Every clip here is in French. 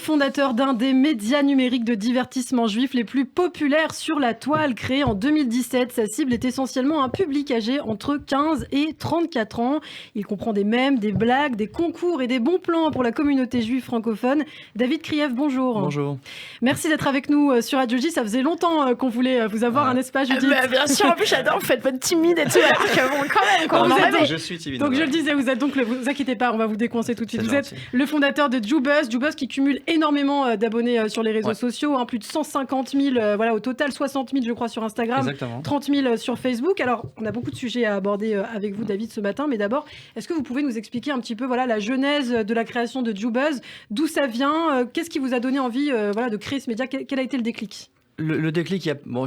fondateur d'un des médias numériques de divertissement juif les plus populaires sur la toile. Créé en 2017, sa cible est essentiellement un public âgé entre 15 et 34 ans. Il comprend des mèmes, des blagues, des concours et des bons plans pour la communauté juive francophone. David Krief, bonjour. Bonjour. Merci d'être avec nous sur Radio J. Ça faisait longtemps qu'on voulait vous avoir, n'est-ce pas, Judith? Bien sûr, en plus j'adore, vous faites votre timide et tout, alors que bon, quand même, quoi. Je suis timide. Donc je le disais, vous êtes donc, vous inquiétez pas, on va vous décoincer tout de suite. C'est Vous êtes le fondateur de JewBuzz qui cumule énormément d'abonnés sur les réseaux sociaux, plus de 150 000, voilà, au total 60 000 je crois sur Instagram, Exactement. 30 000 sur Facebook. Alors on a beaucoup de sujets à aborder avec vous, David, ce matin, mais d'abord, est-ce que vous pouvez nous expliquer un petit peu la genèse de la création de JewBuzz, d'où ça vient, qu'est-ce qui vous a donné envie de créer ce média, quel a été le déclic? Le déclic, en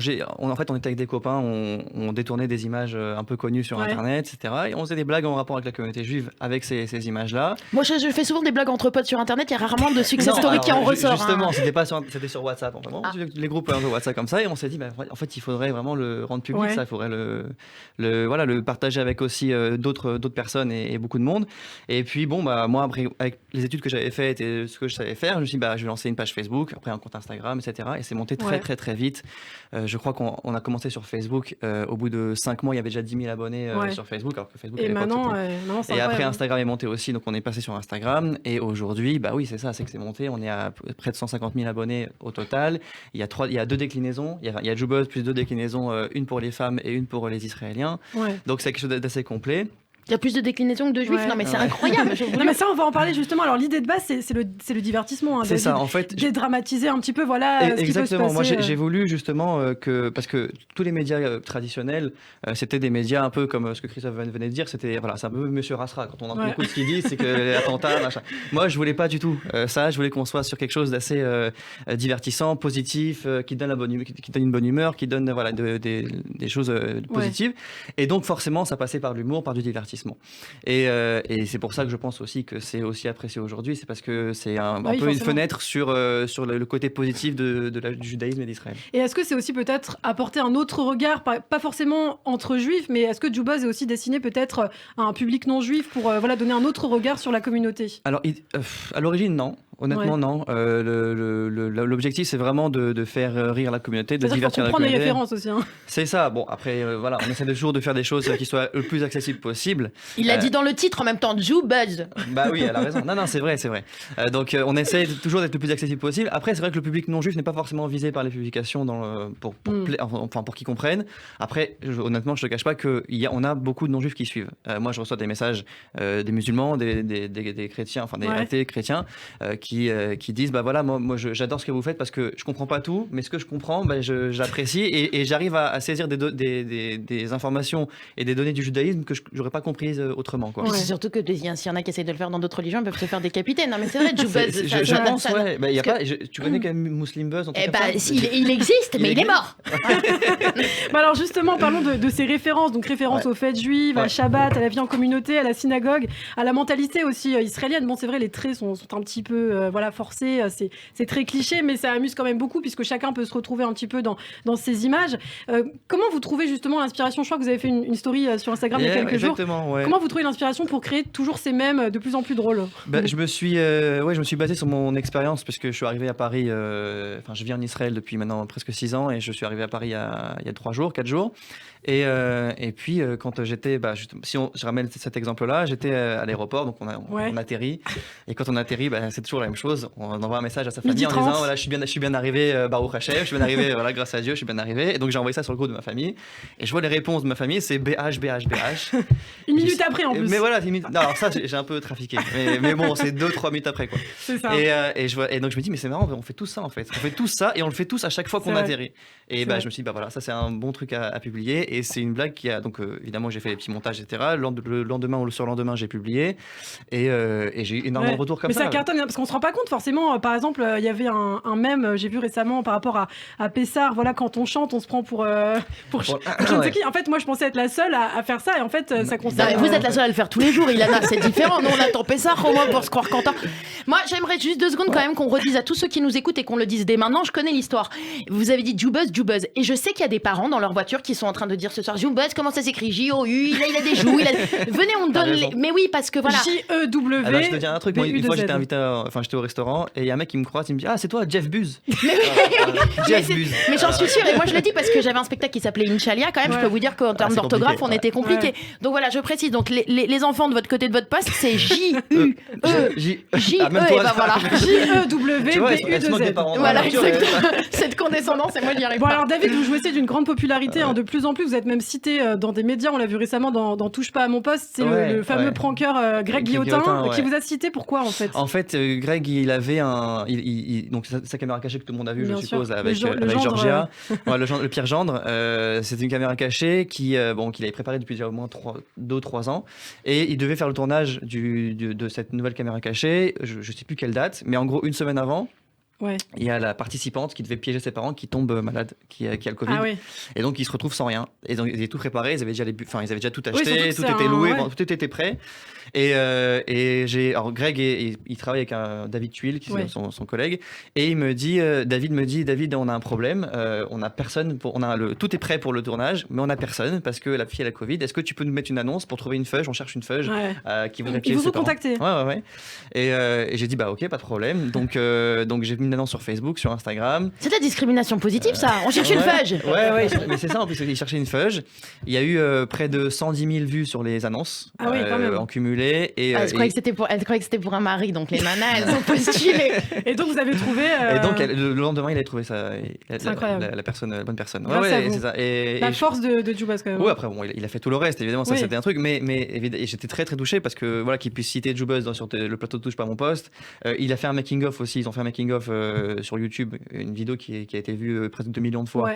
fait, on était avec des copains, on détournait des images un peu connues sur Internet, etc. Et on faisait des blagues en rapport avec la communauté juive avec ces images-là. Moi, je fais souvent des blagues entre potes sur Internet, il y a rarement de success story qui en ressort. Justement, c'était sur WhatsApp. Les groupes de WhatsApp comme ça, et on s'est dit, en fait, il faudrait vraiment le rendre public, ça, il faudrait le partager avec aussi d'autres personnes et beaucoup de monde. Et puis, moi, après, avec les études que j'avais faites et ce que je savais faire, je me suis dit, je vais lancer une page Facebook, après un compte Instagram, etc. Et c'est monté très vite. Je crois qu'on a commencé sur Facebook. Au bout de 5 mois, il y avait déjà 10 000 abonnés sur Facebook. Alors que Facebook, et maintenant, et après, Instagram est monté aussi. Donc, on est passé sur Instagram. Et aujourd'hui, oui, c'est ça, c'est que c'est monté. On est à près de 150 000 abonnés au total. Il y a 2 déclinaisons. Il y a JewBuzz plus 2 déclinaisons, une pour les femmes et une pour les Israéliens. Donc, c'est quelque chose d'assez complet. Il y a plus de déclinaisons que de juifs. Non, mais c'est incroyable. Non, mais ça, on va en parler justement. Alors, l'idée de base, c'est le divertissement. C'est ça, en fait. Dédramatiser un petit peu, ce qui peut se passer. Moi, j'ai voulu justement parce que tous les médias traditionnels, c'était des médias un peu comme ce que Christophe venait de dire. C'est un peu Monsieur Rasra. Quand on écoute ce qu'il dit, c'est que les attentats, machin. Moi, je voulais pas du tout ça. Je voulais qu'on soit sur quelque chose d'assez divertissant, positif, qui donne une bonne humeur, qui donne des choses positives. Et donc, forcément, ça passait par l'humour, par du divertissement. Et c'est pour ça que je pense aussi que c'est aussi apprécié aujourd'hui, c'est parce que c'est un peu forcément une fenêtre sur le côté positif du judaïsme et d'Israël. Et est-ce que c'est aussi peut-être apporter un autre regard, pas forcément entre juifs, mais est-ce que JewBuzz est aussi destiné peut-être à un public non juif pour donner un autre regard sur la communauté? Alors, à l'origine, non. Honnêtement, non. L'objectif, c'est vraiment de faire rire la communauté, de divertir la communauté. Les références aussi. C'est ça. Bon, après, on essaie toujours de faire des choses qui soient le plus accessibles possible. Il l'a dit dans le titre en même temps, JewBuzz. Oui, elle a raison. Non, c'est vrai. Donc, on essaie toujours d'être le plus accessible possible. Après, c'est vrai que le public non juif n'est pas forcément visé par les publications pour qu'ils comprennent. Après, honnêtement, je te cache pas qu'on a beaucoup de non juifs qui suivent. Moi, je reçois des messages des musulmans, des chrétiens, des athées chrétiens, qui disent moi j'adore ce que vous faites parce que je comprends pas tout, mais ce que je comprends j'apprécie et j'arrive à saisir des informations et des données du judaïsme que j'aurais pas comprises autrement, quoi. C'est surtout que s'il y en a qui essayent de le faire dans d'autres religions, ils peuvent se faire décapiter. Non mais c'est vrai, JewBuzz, je pense, y a pas, tu connais quand même Muslim Buzz? Il existe, mais il est mort. Alors justement, parlons de ces références, donc références aux fêtes juives, à Shabbat, à la vie en communauté, à la synagogue, à la mentalité aussi israélienne. Bon, c'est vrai, les traits sont un petit peu forcé, c'est très cliché, mais ça amuse quand même beaucoup puisque chacun peut se retrouver un petit peu dans ces images. Comment vous trouvez justement l'inspiration? Je crois que vous avez fait une story sur Instagram il y a quelques jours. Comment vous trouvez l'inspiration pour créer toujours ces mèmes de plus en plus drôles? Je me suis basé sur mon expérience parce que je suis arrivé à Paris, je vis en Israël depuis maintenant presque 6 ans et je suis arrivé à Paris il y a 4 jours. Et puis quand j'étais, je ramène cet exemple-là, j'étais à l'aéroport, donc on atterrit. Et quand on atterrit, c'est toujours la même chose. On envoie un message à sa famille en disant je suis bien arrivé, Baruch Hashem, je suis bien arrivé, grâce à Dieu, je suis bien arrivé. Et donc j'ai envoyé ça sur le groupe de ma famille. Et je vois les réponses de ma famille, c'est BH. Une minute après en plus. Mais voilà, non, alors ça j'ai un peu trafiqué. Mais bon, c'est 2-3 minutes après, quoi. C'est ça. Et donc je me dis, mais c'est marrant, on fait tout ça en fait. On fait tout ça et on le fait tous à chaque fois qu'on atterrit. Et je me suis dit, ça c'est un bon truc à publier. Et c'est une blague qui a, donc évidemment j'ai fait les petits montages, etc. Le lendemain ou le surlendemain, j'ai publié. Et j'ai eu énormément de retours comme ça. Mais ça cartonne, parce qu'on se rend pas compte forcément. Par exemple, il y avait un mème, j'ai vu récemment par rapport à Pessar, quand on chante, on se prend pour je ne sais qui. En fait, moi je pensais être la seule à faire ça, et en fait ça concerne. Vous êtes la seule à le faire tous les jours, Ilana, c'est différent. Nous on attend Pessar au moins pour se croire Quentin. Moi j'aimerais juste 2 secondes quand même qu'on redise à tous ceux qui nous écoutent et qu'on le dise dès maintenant. Je connais l'histoire. Vous avez dit JewBuzz, et je sais qu'il y a des parents dans leur voiture qui sont en train de dire ce soir JewBuzz, comment ça s'écrit? J-O-U, il a des joues, venez, on donne les. Mais oui, parce que voilà. J-E-W. Alors, je te dis un truc, moi, une fois j'ai j'étais au restaurant et il y a un mec qui me croise, il me dit c'est toi Jeff Buzz. Jeff Buzz. Mais j'en suis sûre, et moi je l'ai dit parce que j'avais un spectacle qui s'appelait Inchalia quand même, je peux vous dire qu'en termes d'orthographe on était compliqué. Donc voilà, je précise, donc les enfants de votre côté de votre poste, c'est J-U-E. J-E, et ben voilà. J-E-W-B-U-2-Z. Voilà, exactement. Cette condescendance, et moi j'y arrive pas. Alors David, vous jouissez d'une grande popularité, de plus en plus, vous êtes même cité dans des médias, on l'a vu récemment dans Touche pas à mon poste, c'est le fameux pranker Greg Guillotin qui vous a cité. Pourquoi en fait ? En fait, Greg, il avait donc sa caméra cachée que tout le monde a vue, je suppose, avec Georgia, le pire gendre. C'était une caméra cachée qu'il avait préparée depuis déjà au moins 2 ou 3 ans, et il devait faire le tournage de cette nouvelle caméra cachée. Je sais plus quelle date, mais en gros 1 semaine avant. Il y a la participante qui devait piéger ses parents qui tombe malade, qui a le Covid. Et donc ils se retrouvent sans rien. Et donc ils avaient tout préparé, ils avaient déjà tout acheté, tout était loué, tout était prêt. Alors Greg, il travaille avec David Tuile, qui est son collègue, et il me dit, David, on a un problème, on a personne, tout est prêt pour le tournage, mais on a personne parce que la fille a la Covid. Est-ce que tu peux nous mettre une annonce pour trouver une feuge ? On cherche une feuge qui voudrait piéger ses parents. Ils vous ont contacté. Et j'ai dit ok, pas de problème. Donc j'ai mis une annonce sur Facebook, sur Instagram. C'est de la discrimination positive, ça. On cherche une feuge. Mais c'est ça en plus. Il cherchait une feuge. Il y a eu près de 110 000 vues sur les annonces en cumulé. Elle croyait que c'était pour un mari, donc les nanas, elles ont postulé. Et donc vous avez trouvé. Et donc le lendemain, il a trouvé ça. C'est incroyable. La bonne personne. C'est ça. La force de Jubaz quand même. Oui, après il a fait tout le reste. Évidemment, ça c'était un truc. Mais j'étais très très touché parce que qu'il puisse citer Jubaz sur le plateau de Touche pas mon poste. Il a fait un making of aussi. Ils ont fait un making of sur YouTube, une vidéo qui a été vue presque 2 millions de fois.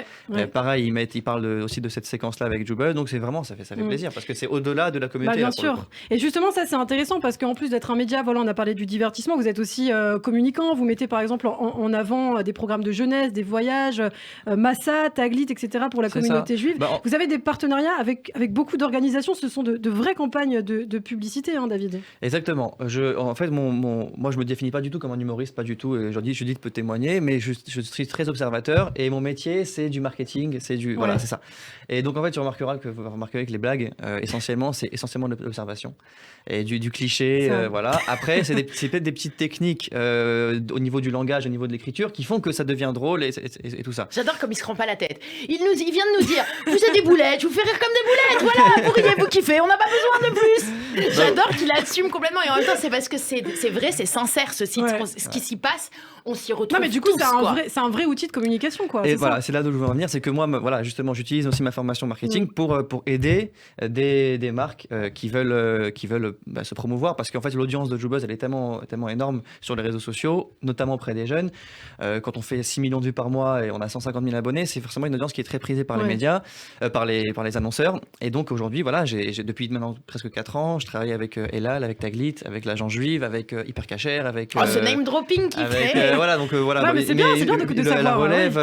Pareil, il parle aussi de cette séquence-là avec Jubaz. Donc c'est vraiment ça fait plaisir parce que c'est au-delà de la communauté. Bien sûr. Et justement, ça c'est intéressant parce qu'en plus d'être un média, on a parlé du divertissement, vous êtes aussi communicant. Vous mettez par exemple en avant des programmes de jeunesse, des voyages, Massa, Taglit, etc. pour la communauté juive. Vous avez des partenariats avec beaucoup d'organisations. Ce sont de vraies campagnes de publicité, David. Exactement. En fait, moi je me définis pas du tout comme un humoriste, pas du tout. Judith peut témoigner, mais je suis très observateur et mon métier c'est du marketing, voilà, c'est ça. Et donc en fait, vous remarquerez que les blagues essentiellement de l'observation et du cliché, voilà. Après, c'est peut-être des petites techniques au niveau du langage, au niveau de l'écriture, qui font que ça devient drôle et tout ça. J'adore comme il se rend pas la tête. Il vient de nous dire, vous êtes des boulettes, je vous fais rire comme des boulettes, voilà, vous riez, vous kiffez, on n'a pas besoin de plus. J'adore qu'il assume complètement, et en même temps, c'est parce que c'est vrai, c'est sincère ce qui s'y passe. On s'y retrouve. Non, mais du coup, c'est un vrai outil de communication, quoi. Et voilà, c'est là où je veux en venir, c'est que moi, justement, j'utilise aussi ma formation marketing pour aider des marques qui veulent se promouvoir, parce qu'en fait, l'audience de Jubaz, elle est tellement énorme sur les réseaux sociaux, notamment auprès des jeunes. Quand on fait 6 millions de vues par mois et on a 150 000 abonnés, c'est forcément une audience qui est très prisée par les médias, par les annonceurs. Et donc aujourd'hui, j'ai depuis maintenant presque 4 ans, je travaille avec Elal, avec Taglit, avec l'agent juive, avec Hypercacher, avec. Ce name dropping qui fait. Mais c'est bien de savoir. La relève,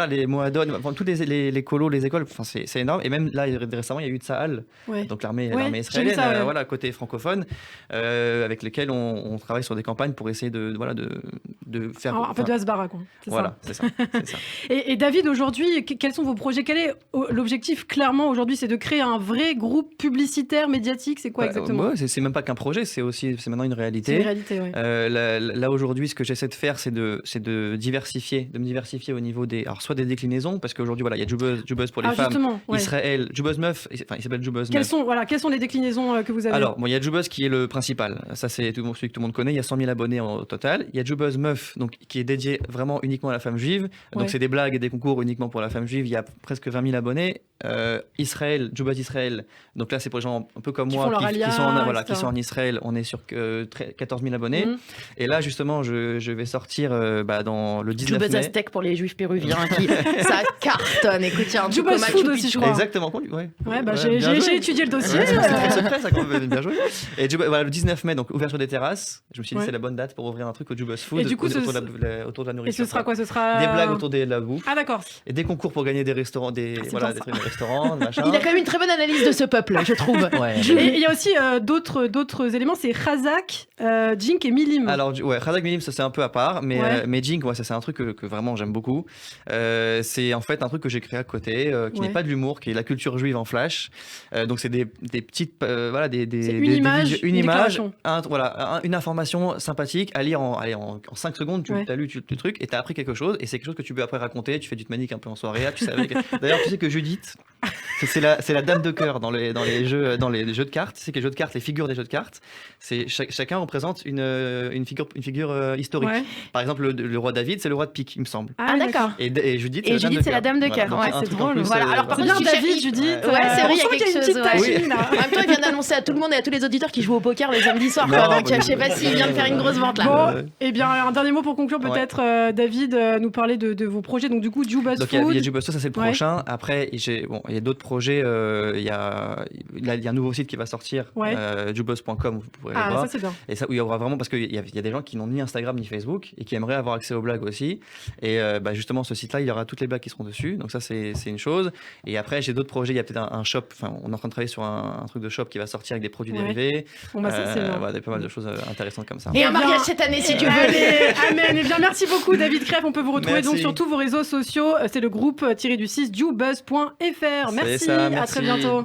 les Moadon, tous les colos, les écoles, c'est énorme. Et même là, récemment, il y a eu Tsahal, donc l'armée israélienne, côté francophone, avec lesquels on travaille sur des campagnes pour essayer de faire. Un peu de Hasbara, quoi. C'est ça. Et David, aujourd'hui, quels sont vos projets ? Quel est l'objectif clairement aujourd'hui ? C'est de créer un vrai groupe publicitaire, médiatique ? C'est quoi exactement ? C'est même pas qu'un projet, c'est maintenant une réalité. C'est une réalité, oui. Là aujourd'hui, ce que j'essaie de faire, c'est de me diversifier au niveau soit des déclinaisons, parce qu'aujourd'hui, il y a Jubaz pour les femmes, Israël, Jubaz Meuf, il s'appelle Jubaz Meuf. Quelles sont les déclinaisons que vous avez ? Alors, il y a Jubaz qui est le principal, ça c'est celui que tout le monde connaît, il y a 100 000 abonnés au total. Il y a Jubaz Meuf, donc, qui est dédié vraiment uniquement à la femme juive, donc c'est des blagues et des concours uniquement pour la femme juive, il y a presque 20 000 abonnés. Israël, Jubaz Israël, donc là c'est pour les gens un peu comme moi qui sont en Israël, on est sur 14 000 abonnés. Et là justement je vais sortir dans le 19 mai. Jubaz Aztec pour les juifs péruviens ça cartonne. Écoute, il y a un Jubaz Food aussi, je crois. Exactement. J'ai étudié le dossier. C'est très secret, ça, quand même, bien joué. Et le 19 mai, donc ouverture des terrasses. Je me suis dit c'est la bonne date pour ouvrir un truc au Jubaz Food. Et du coup, autour de la Et nourriture. ce sera quoi? Ce sera Des blagues autour de la bouffe. Ah d'accord. Et des concours pour gagner des restaurants, des bien ça. prix de restaurants, machin. Il a quand même une très bonne analyse de ce peuple, je trouve. Ouais. Et il y a aussi d'autres éléments, c'est Razak, Jink et Milim. Alors, Razak Milim, ça c'est un peu à part, mais Jink, ça c'est un truc que vraiment j'aime beaucoup. C'est en fait un truc que j'ai créé à côté, qui n'est pas de l'humour, qui est la culture juive en flash. Donc c'est des petites, c'est une image, une une image, déclaration. une information sympathique à lire en 5 secondes. Tu as lu le truc et tu as appris quelque chose, et c'est quelque chose que tu peux après raconter. Tu fais du manique un peu en soirée. Tu savais D'ailleurs, tu sais que Judith, c'est la dame de cœur dans les jeux de cartes. Tu sais que les jeux de cartes, les figures des jeux de cartes, c'est chacun représente une figure historique. Ouais. Par exemple, le roi David, c'est le roi de pique, il me semble. Ah, d'accord. Et Judith, Et Judith, c'est la dame de cœur. Voilà, Ouais, c'est drôle. Voilà, alors par C'est contre, bien si David, Judith. Ouais, c'est vrai, il y a on sent qu'il quelque une chose. petite Ouais. tachine, là. En même temps, il vient d'annoncer à tout le monde et à tous les auditeurs qui jouent au poker le samedi soir. Non, Quoi. Donc, bah, je sais pas s'il vient de faire une grosse vente là. Bon, et bien un dernier mot pour conclure peut-être, David, nous parler de vos projets. Donc du coup, Jubas Donc il y Food. a Jubas, ça c'est le prochain. Après, il y a d'autres projets. Il y a un nouveau site qui va sortir, jubas.com, vous pourrez le voir. Ça c'est bien. Et ça, où il y aura vraiment, parce qu'il y a des gens qui n'ont ni Instagram ni Facebook et qui aimeraient avoir accès aux blagues aussi. Et justement, ce site-là, il y aura toutes les blagues qui seront dessus. Donc ça, c'est une chose. Et après, j'ai d'autres projets. Il y a peut-être un shop. Enfin, on est en train de travailler sur un truc de shop qui va sortir avec des produits dérivés. Bon bah ça c'est bien. Il y a pas mal de choses intéressantes comme ça. Et un mariage cette année si tu veux. Allez, amen. Et bien merci beaucoup David Crève. On peut vous retrouver donc Merci. sur tous vos réseaux sociaux. C'est le groupe _du6 jubuzz.fr. Merci. Ça, À très bientôt.